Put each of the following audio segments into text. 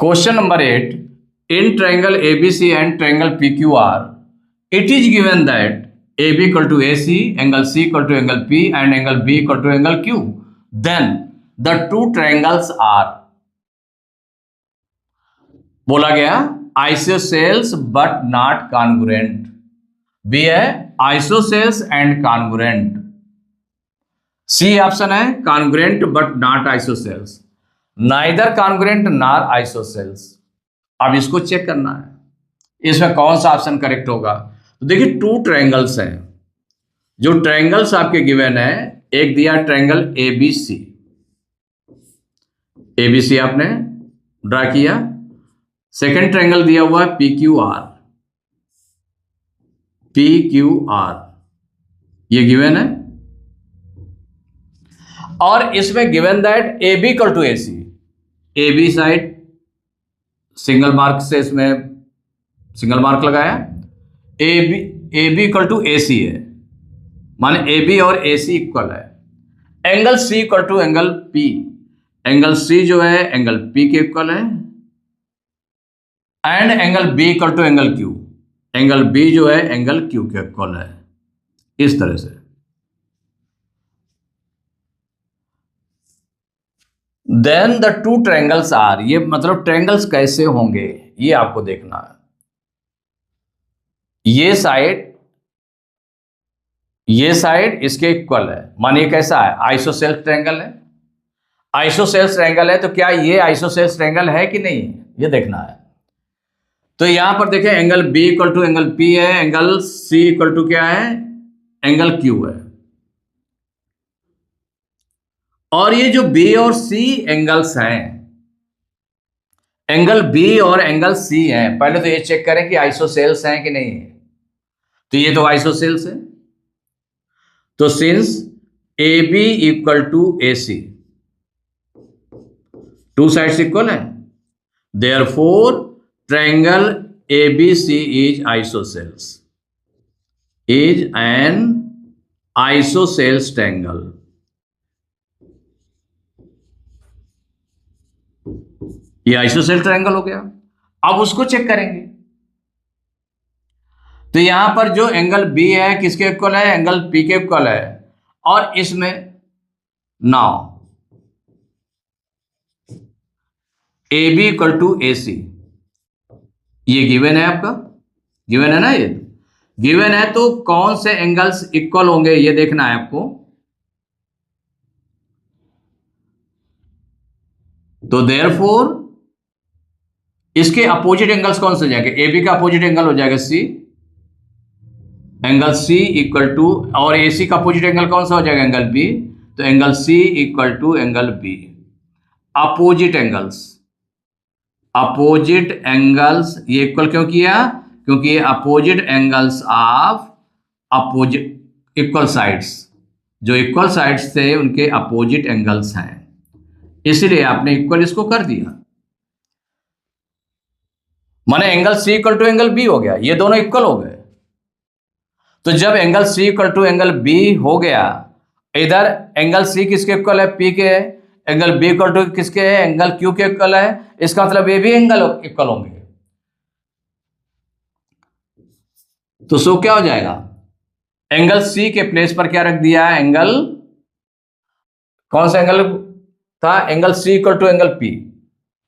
Question number 8. In triangle ABC and triangle PQR, it is given that AB equal to AC, angle C equal to angle P, and angle B equal to angle Q. Then the two triangles are, बोला गया isosceles but not congruent. B है isosceles and congruent. C option है congruent but not isosceles. Neither congruent nor isosceles. अब इसको check करना है इसमें कौन सा ऑप्शन करेक्ट होगा। तो देखिए टू ट्रायंगल्स हैं, जो ट्रायंगल्स आपके गिवन है, एक दिया ट्रायंगल एबीसी, एबीसी आपने ड्रा किया। सेकंड ट्रायंगल दिया हुआ है पीक्यूआर, पीक्यूआर ये गिवन है, और इसमें given that A B equal to A C, A B side single mark से इसमें सिंगल मार्क लगाया, A B equal to A C है, माने ए बी और ए सी इक्वल है। Angle C equal to angle P, angle C जो है angle P के इक्वल है, and angle B equal to angle Q, angle B जो है एंगल क्यू के इक्वल है। इस तरह से then the two triangles are, ये मतलब ट्रायंगल्स कैसे होंगे ये आपको देखना है। ये साइड इसके इक्वल है, मानिए कैसा है आइसोसेल्स ट्रायंगल है, आइसोसेल्स ट्रायंगल है, तो क्या ये आइसोसेल्स ट्रायंगल है कि नहीं ये देखना है। तो यहां पर देखें angle B equal to angle P है, एंगल सी इक्वल टू क्या है एंगल क्यू है, और ये जो बी और सी एंगल्स हैं, एंगल बी और एंगल सी हैं, पहले तो ये चेक करें कि आइसोसेल्स हैं कि नहीं है। तो ये तो आइसोसेल्स है, तो since A B equal to A C, two sides equal है, therefore triangle A B C is isosceles, is an isosceles triangle. ये आइसोसेल ट्रायंगल हो गया। अब उसको चेक करेंगे, तो यहां पर जो एंगल बी है किसके इक्वल है एंगल पी के इक्वल है, और इसमें now A B equal to A C, ये गिवन है आपका, गिवन है ना, ये गिवन है, तो कौन से एंगल्स इक्वल होंगे ये देखना है आपको। तो देयरफॉर इसके अपोजिट एंगल्स कौन से हो जाएंगे, ए बी का अपोजिट एंगल हो जाएगा सी, एंगल सी इक्वल टू, और ए सी का अपोजिट एंगल कौन सा हो जाएगा एंगल बी, तो angle C equal to angle B. Opposite angles, opposite angles ये इक्वल क्यों किया, क्योंकि ये opposite angles of opposite equal sides, जो इक्वल साइड्स थे उनके अपोजिट एंगल्स हैं, इसलिए आपने इक्वल इसको कर दिया, माने angle C equal to angle B हो गया, ये दोनों इक्वल हो गए। तो जब angle C equal to angle B हो गया, इधर एंगल सी किसके इक्वल है पी के है, एंगल बी इक्वल टू किसके है एंगल क्यू के इक्वल है, इसका मतलब ये भी एंगल इक्वल होंगे। तो सो क्या हो जाएगा, एंगल सी के प्लेस पर क्या रख दिया है एंगल, कौन सा एंगल था angle C equal to angle P,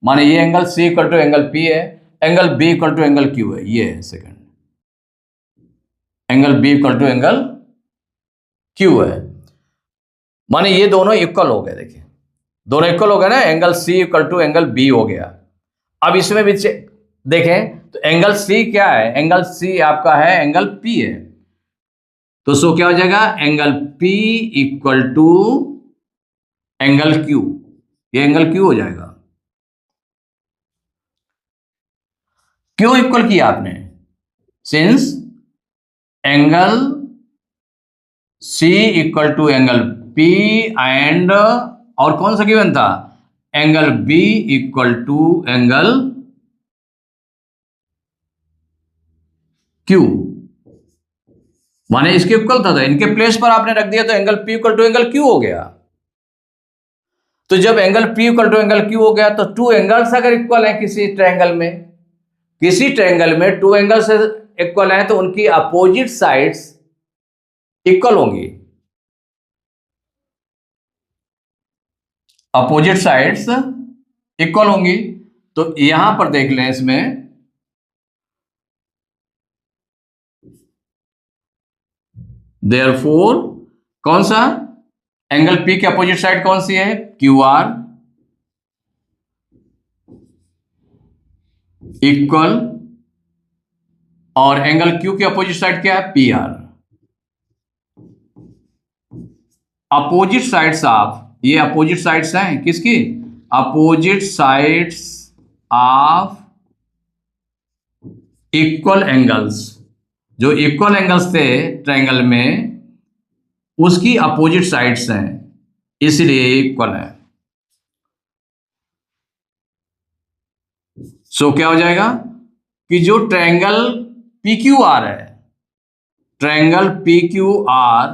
माने ये angle C equal to angle P है, angle B equal to angle Q है, ये है second, angle B equal to angle Q है, माने ये दोनों इक्वल हो गए। देखिए दोनों इक्वल हो गए ना, angle C equal to angle B हो गया। अब इसमें भी देखें तो एंगल सी क्या है, एंगल सी आपका है एंगल पी है, तो सो क्या हो जाएगा angle P equal to angle Q, ये एंगल क्यू हो जाएगा। क्यों इक्वल किया आपने, since angle C equal to angle P and, और कौन सा गिवन था angle B equal to angle Q, माने इसके इक्वल था, तो इनके प्लेस पर आपने रख दिया, तो angle P equal to angle Q हो गया। तो जब angle P equal to angle Q हो गया तो टू एंगल्स अगर इक्वल है किसी ट्रायंगल में टू एंगल्स इक्वल है तो उनकी अपोजिट साइड्स इक्वल होंगी, अपोजिट साइड्स इक्वल होंगी। तो यहां पर देख लें, इसमें देयरफॉर कौन सा एंगल P की अपोजिट साइड कौन सी है? QR इक्वल, और एंगल Q की अपोजिट साइड क्या है? PR। अपोजिट साइड्स ऑफ, ये अपोजिट साइड्स हैं किसकी? Opposite sides of equal angles, जो इक्वल एंगल्स थे ट्रायंगल में उसकी अपोजिट साइड्स हैं, इसलिए इक्वल है। सो क्या हो जाएगा कि जो ट्रायंगल PQR है, triangle PQR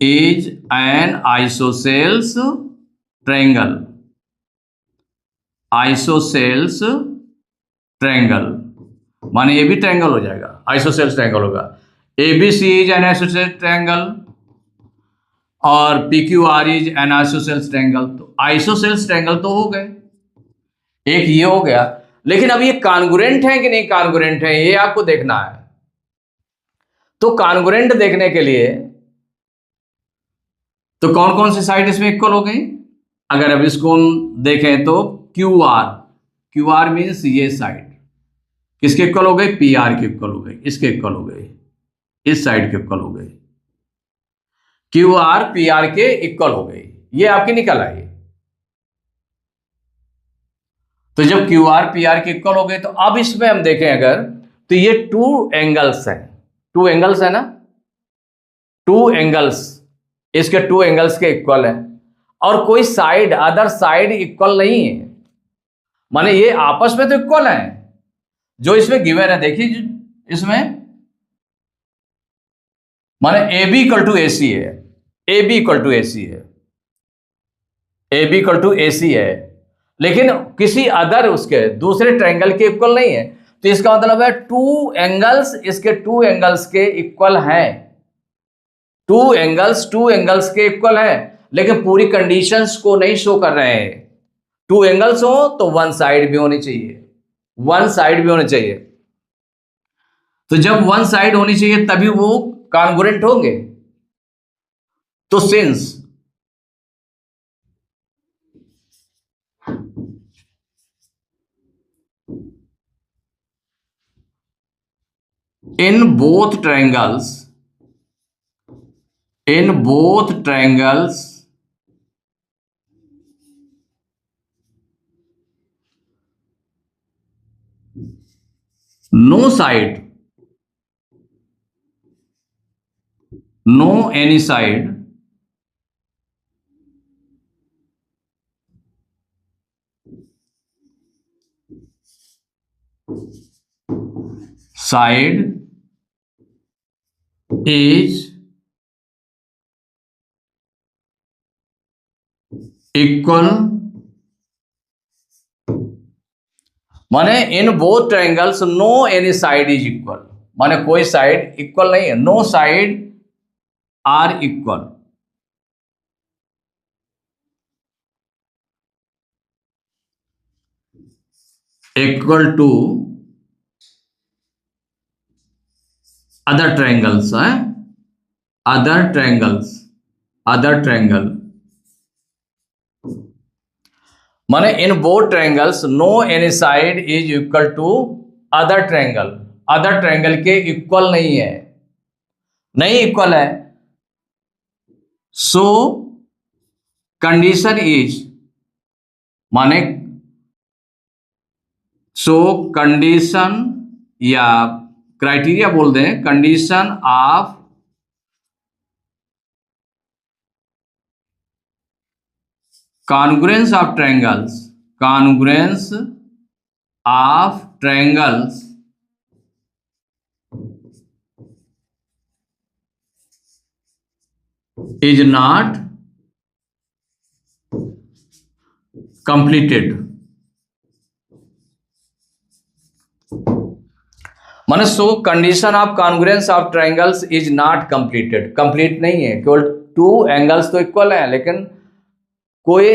is an isosceles triangle, isosceles triangle माने ये भी ट्रायंगल हो जाएगा, आइसोसेल्स ट्रायंगल होगा। ABC is an isosceles triangle और PQR is an isosceles triangle. तो आइसोसेल्स ट्रायंगल तो हो गए, एक ये हो गया। लेकिन अब ये कॉन्ग्रुएंट है कि नहीं कॉन्ग्रुएंट है, ये आपको देखना है। तो कॉन्ग्रुएंट देखने के लिए तो कौन कौन सी साइड इसमें इक्वल हो गई? अगर अब इसको हम देखें तो QR मीन्स ये साइड किसके इक्वल हो गई? PR के इक्वल हो गई, इसके इक्वल हो गई, इस साइड के इक्वल हो गई। QR PR के इक्वल हो गई, ये आपकी निकल आई। तो जब QR PR के इक्वल हो गए तो अब इसमें हम देखें अगर, तो ये टू एंगल्स हैं, टू एंगल्स है ना, टू एंगल्स, इसके टू एंगल्स के इक्वल है, और कोई साइड अदर साइड इक्वल नहीं है, माने ये आपस में तो इक्वल है। जो इसमें गिवन है देखिए, इसमें माने AB इक्वल टू AC है, AB इक्वल टू AC है, AB इक्वल टू AC है, लेकिन किसी अदर उसके दूसरे ट्रायंगल के इक्वल नहीं है। तो इसका मतलब है टू एंगल्स इसके टू एंगल्स के इक्वल हैं, टू एंगल्स के इक्वल है, लेकिन पूरी कंडीशंस को नहीं शो कर रहे हैं। टू एंगल्स हो तो वन साइड भी होनी चाहिए, वन साइड भी होनी चाहिए। तो जब वन साइड होनी चाहिए तभी वो कॉन्ग्रुएंट होंगे। तो since in both triangles no any side is equal, माने in both triangles no any side is equal, माने कोई साइड इक्वल नहीं है, no side are equal. Equal to other triangles है, अदर ट्रायंगल माने in both triangles no any side is equal to other triangle, other triangle के equal नहीं है, नहीं इक्वल है। सो कंडीशन इज, माने सो कंडीशन या क्राइटेरिया बोल दें, condition of congruence of triangles is not completed, माने so condition of congruence of triangles is not completed, complete नहीं है, केवल टू एंगल्स तो इक्वल है लेकिन कोई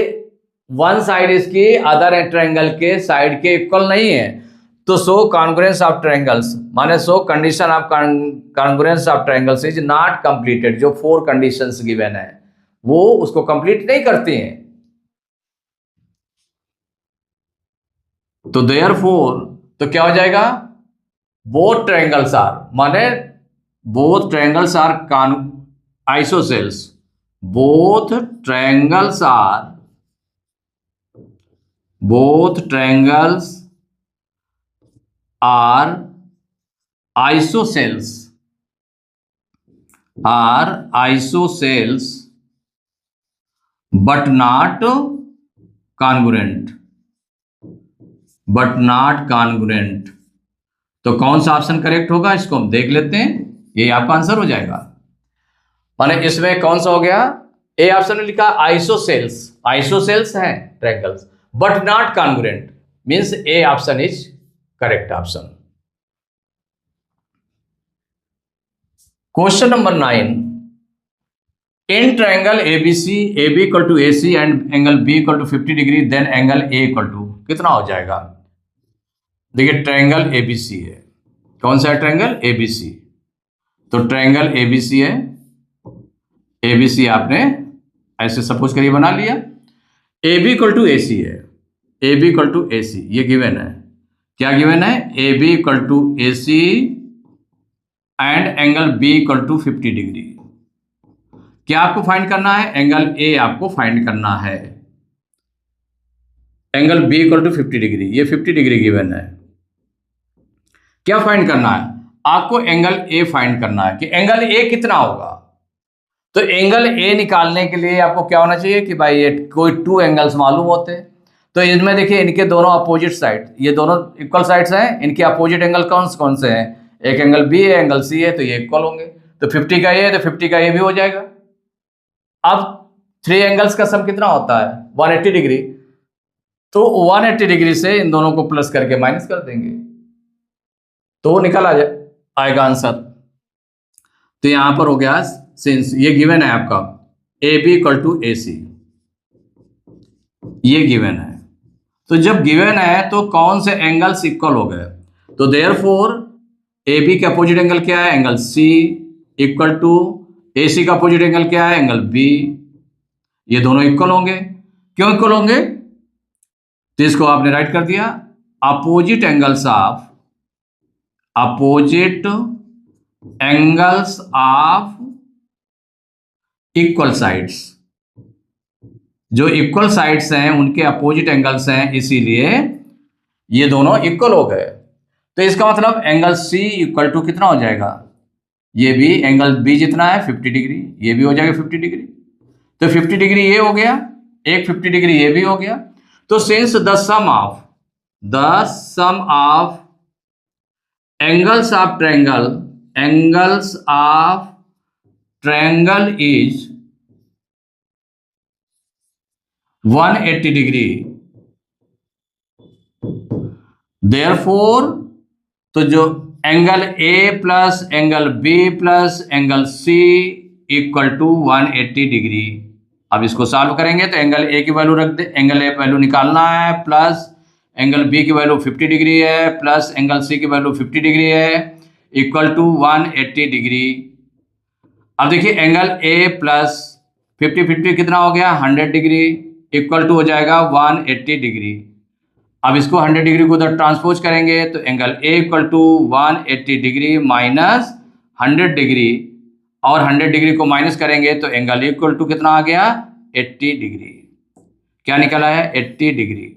वन साइड इसकी अदर ट्रायंगल के साइड के इक्वल नहीं है, तो सो कॉन्ग्रुएंस ऑफ ट्रायंगल्स माने so condition of congruence of triangles is not completed, जो 4 कंडीशंस गिवन है वो उसको कंप्लीट नहीं करती हैं। तो देयरफॉर तो क्या हो जाएगा, बोथ ट्रायंगल्स आर, माने both triangles are isosceles, both triangles are isosceles but not congruent, तो कौन सा ऑप्शन करेक्ट होगा इसको हम देख लेते हैं, ये आपका आंसर हो जाएगा। माने इसमें कौन सा हो गया, ए ऑप्शन में लिखा आइसोसेल्स हैं triangles but not congruent, means A option is correct option. Question number 9, in triangle ABC AB equal to AC and angle B equal to 50 degree, then angle A equal to कितना हो जाएगा। देखिए triangle ABC है, कौन सा है triangle ABC, तो triangle ABC है, ABC आपने ऐसे सपोज करिए बना लिया, AB इक्वल टू AC है, AB इक्वल टू AC ये गिवन है, क्या गिवन है, AB equal to AC and angle B equal to 50 degree. क्या आपको फाइंड करना है, एंगल A आपको फाइंड करना है, angle B equal to 50 degree, ये 50 डिग्री गिवन है। क्या फाइंड करना है आपको, एंगल A फाइंड करना है कि एंगल A कितना होगा। तो एंगल A निकालने के लिए आपको क्या होना चाहिए कि भाई ये कोई 2 एंगल्स मालूम होते हैं, तो इनमें देखिए इनके दोनों अपोजिट साइड, ये दोनों इक्वल साइड्स हैं, इनके अपोजिट एंगल कौन से हैं, एक एंगल B है एंगल C है, तो ये इक्वल होंगे, तो 50 का ये है तो 50 का ये भी हो जाएगा। अब 3 एंगल्स का सम कितना होता है 180 डिग्री, तो 180 डिग्री से इन दोनों को प्लस करके माइनस कर देंगे तो निकल आएगा आंसर। तो यहां पर हो गया, सिंस ये गिवन है आपका AB इक्वल टू AC, ये गिवन है, तो जब गिवन है तो कौन से एंगल्स इक्वल हो गए, तो देयरफॉर AB का अपोजिट एंगल क्या है, angle C equal to AC का अपोजिट एंगल क्या है, एंगल B, ये दोनों इक्वल होंगे। क्यों इक्वल होंगे, तो इसको आपने राइट कर दिया, opposite angles of equal sides, जो इक्वल साइड्स हैं उनके अपोजिट एंगल्स हैं, इसीलिए ये दोनों इक्वल हो गए। तो इसका मतलब एंगल C इक्वल टू कितना हो जाएगा, ये भी एंगल B जितना है 50 डिग्री, ये भी हो जाएगा 50 डिग्री, तो 50 डिग्री ये हो गया, एक 50 डिग्री ये भी हो गया। तो since the sum of angles of triangle is 180 degree, therefore तो जो angle A plus angle B plus angle C equal to 180 degree. अब इसको सॉल्व करेंगे तो एंगल A की वैल्यू रख दे, एंगल A वैल्यू निकालना है, प्लस एंगल B की वैल्यू 50 डिग्री है, प्लस एंगल C की वैल्यू 50 डिग्री है, इक्वल टू 180 डिग्री। अब देखिए एंगल A प्लस 50 कितना हो गया 100 डिग्री, इक्वल टू हो जाएगा 180 डिग्री। अब इसको 100 डिग्री को उधर ट्रांसपोज करेंगे तो angle A equal to 180 degree minus 100 degree, और 100 डिग्री को माइनस करेंगे तो एंगल A इक्वल टू कितना आ गया 80 डिग्री। क्या निकला है 80 डिग्री,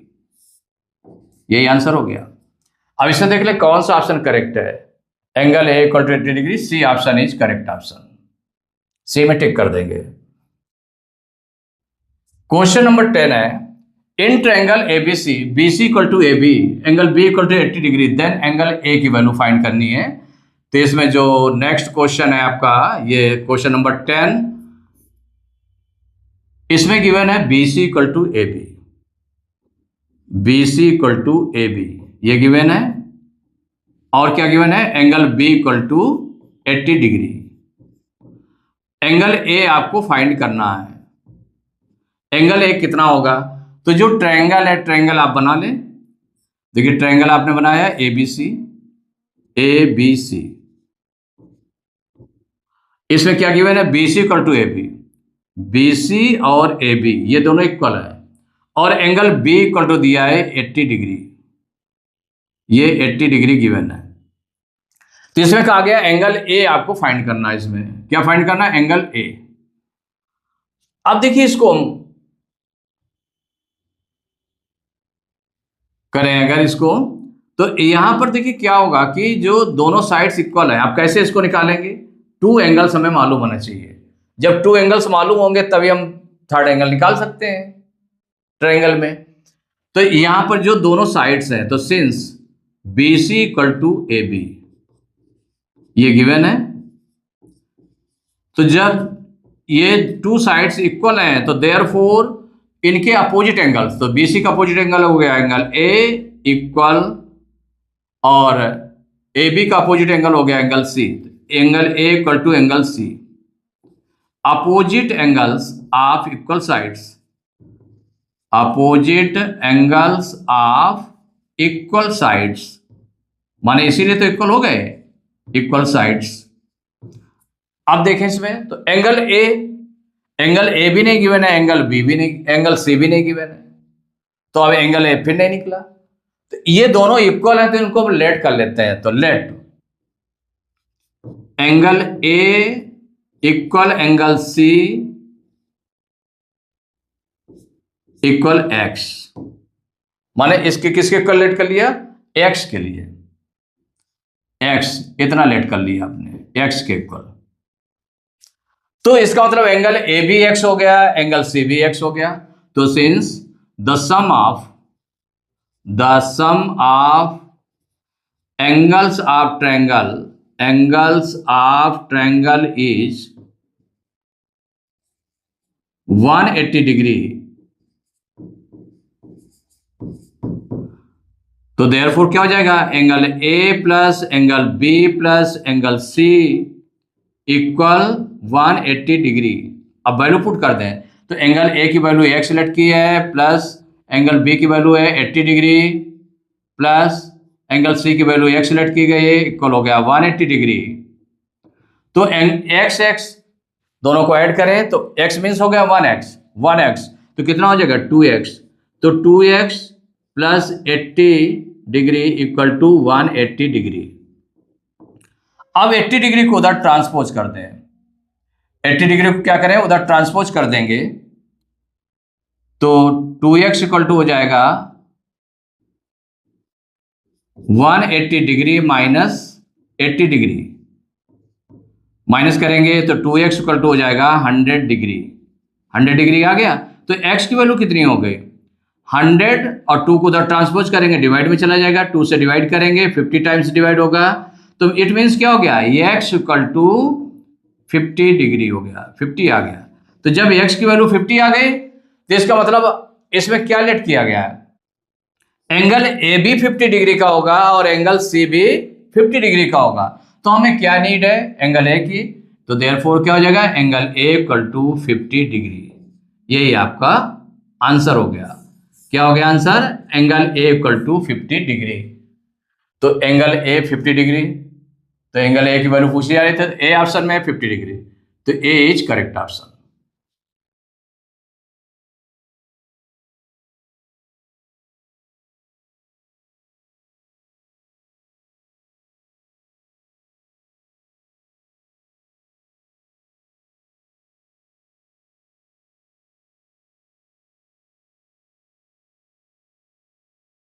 यही आंसर हो गया। अब इसमें देख ले कौन सा ऑप्शन करेक्ट है, angle A equal to 80 degree, C option is correct option, C में टिक कर देंगे। क्वेश्चन नंबर 10 है, in triangle ABC BC equal to AB angle B equal to 80 degree, then angle A की value find करनी है। तो इसमें जो नेक्स्ट क्वेश्चन है आपका ये क्वेश्चन नंबर 10, इसमें गिवन है BC equal to AB, B C equal to A B, ये गिवन है। और क्या गिवन है? Angle B equal to 80 degree. Angle A आपको फाइंड करना है। एंगल ए कितना होगा? तो जो ट्रायंगल है, ट्रायंगल आप बना लें। देखिए ट्रायंगल आपने बनाया ए बी सी, ए बी सी। इसमें क्या गिवन है? B C equal to A B. B C और ए बी ये दोनों इक्वल है, और एंगल बी इक्वल टू दिया है 80 डिग्री। ये 80 डिग्री गिवन है। तो इसमें कहा गया एंगल ए आपको फाइंड करना है। इसमें क्या फाइंड करना है? Angle A. अब देखिए इसको हम करें अगर इसको, तो यहां पर देखिए क्या होगा कि जो दोनों साइड्स इक्वल है, आप कैसे इसको निकालेंगे? टू एंगल्स हमें मालूम होना चाहिए। जब टू एंगल्स मालूम होंगे तभी हम थर्ड एंगल निकाल सकते हैं ट्रायंगल में। तो यहां पर जो दोनों साइड्स हैं, तो since B C equal to A B, ये गिवन है। तो जब ये टू साइड्स इक्वल हैं तो देयरफॉर इनके अपोजिट एंगल्स, तो बी सी का अपोजिट एंगल हो गया एंगल ए इक्वल, और ए बी का अपोजिट एंगल हो गया angle C. Angle A equal to angle C. Opposite angles of equal sides, opposite angles of equal sides, माने इसीलिए तो इक्वल हो गए, इक्वल साइड्स। अब देखें इसमें तो एंगल ए भी नहीं गिवन है, एंगल बी भी नहीं, एंगल सी भी नहीं गिवन है, तो अब एंगल ए फिर नहीं निकला। तो ये दोनों इक्वल है तो इनको लेट कर लेते हैं। तो let angle A equal angle C equal x, माने इसके किसके इक्वल लेट कर लिया? एक्स के लिए। एक्स इतना लेट कर लिया आपने, एक्स के इक्वल। तो इसका मतलब एंगल ए भी एक्स हो गया, एंगल सी भी एक्स हो गया। तो since the sum of angles of triangle is 180 degree, तो देयरफॉर क्या हो जाएगा? Angle A plus angle B plus angle C equal 180 degree. अब वैल्यू पुट कर दें तो एंगल ए की वैल्यू एक्स सेलेक्ट की है, प्लस एंगल बी की वैल्यू है 80 डिग्री, प्लस एंगल सी की वैल्यू एक्स सेलेक्ट की गई है, इक्वल हो गया 180 डिग्री। तो एक्स दोनों को ऐड करें तो एक्स मीन्स हो गया 1x, तो कितना हो जाएगा? 2x। तो 2x plus 80 degree equal to 180 degree. अब 80 डिग्री को उधर ट्रांसपोज कर दें। 80 डिग्री को क्या करें? उधर ट्रांसपोज कर देंगे तो 2x इक्वल टू हो जाएगा 180 डिग्री माइनस 80 डिग्री, माइनस करेंगे तो 2x इक्वल टू हो जाएगा 100 डिग्री। 100 डिग्री आ गया। तो x की वैल्यू कितनी हो गई? 100, और 2 को उधर ट्रांसपोज करेंगे, डिवाइड में चला जाएगा, 2 से डिवाइड करेंगे, 50 टाइम्स डिवाइड होगा, तो इट मीन्स क्या हो गया? x इक्वल टू 50 डिग्री हो गया, 50 आ गया। तो जब x की वैल्यू 50 आ गई तो इसका मतलब इसमें क्या लेट किया गया है? एंगल ए भी 50 डिग्री का होगा और एंगल सी भी 50 डिग्री का होगा। तो हमें क्या नीड है? एंगल ए की। तो देयरफॉर क्या हो जाएगा? Angle A equal to 50 degree. यही आपका आंसर हो गया। क्या हो गया answer? Angle A equal to 50 degree. तो एंगल ए 50 डिग्री, तो एंगल ए की वैल्यू पूछी जा रही थी, ए ऑप्शन में 50 डिग्री, तो ए इज करेक्ट ऑप्शन।